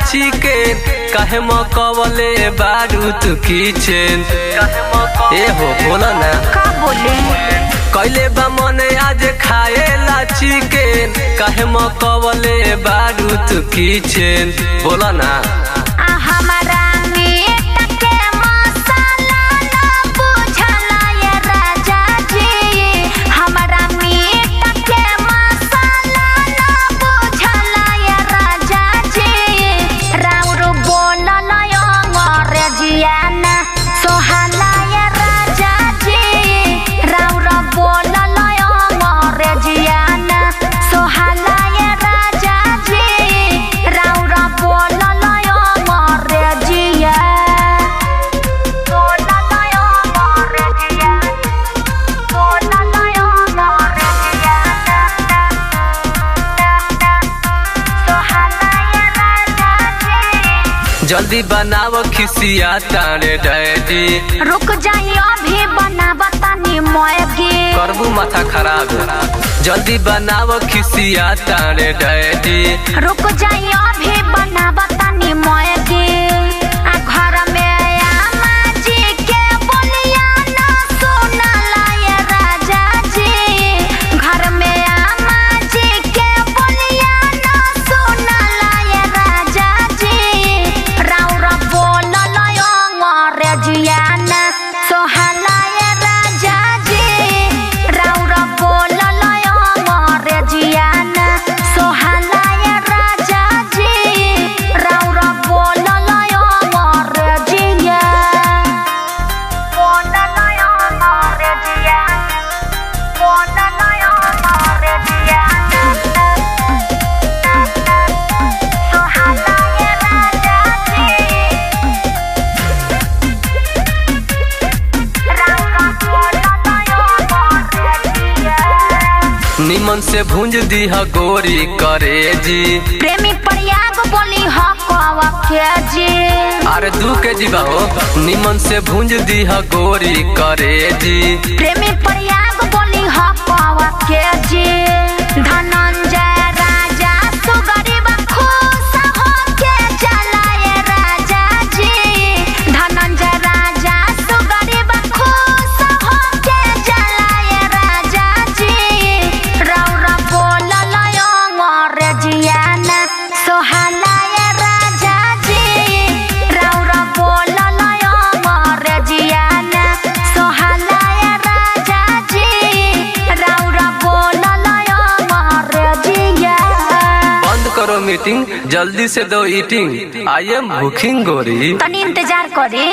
Chicken काहे मकवले बारू तू किचन ए हो बोला ना का बोले कैले बा मने आज खाएला चिकेन काहे मकवले बारू तू किचन बोला ना हमारा मीट के मसाला ना बुझला ये राजा जी हमारा मीट के मसाला ना बुझला ये राजा जी राउर बोलल अंग्रेजिया ना सोहला ये राजा जी राउर बोलल अंग्रेजिया ना सोहला ये राजा जी राउर बोलल जल्दी बनाव खिसिया तारे डैडी रुक जाइए अभी बनावतानी मैगी करबू माथा खराब जल्दी बनाव खिसिया तारे डैडी रुक जाइए अभी बनावतानी मैगी घर में आमा जी के बोलिया ना सुनला ये राजा जी घर में आमा जी के बोलिया ना सुनला ये राजा जी राउर बोलल अंग्रेजिया ना सोहला ये राजा जी राउर बोलल अंग्रेजिया ना सोहला ये राजा जी राउर बोलल अंग्रेजिया सोहला ये राजा निमन से भूंज दीह गोरी करे जी प्रेमी प्रयाग बोली हकवा के जी अरे 2 kg हो निमन से भूंज दीह गोरी करे जी प्रेमी प्रयाग बोली हकवा के जी धनंजय राजा सुगरीब खुश होके चला ये राजा जी धनंजय राजा सुगरीब खुश होके चला ये राजा जी राउर बोलल अंग्रेजिया ना सोहला ये राजा जी राउर बोलल अंग्रेजिया ना सोहला ये राजा जी राउर बोलल अंग्रेजिया बंद करो मीटिंग जल्दी से दो ईटिंग आई एम भूखिंग गोरी तनी इंतजार करे।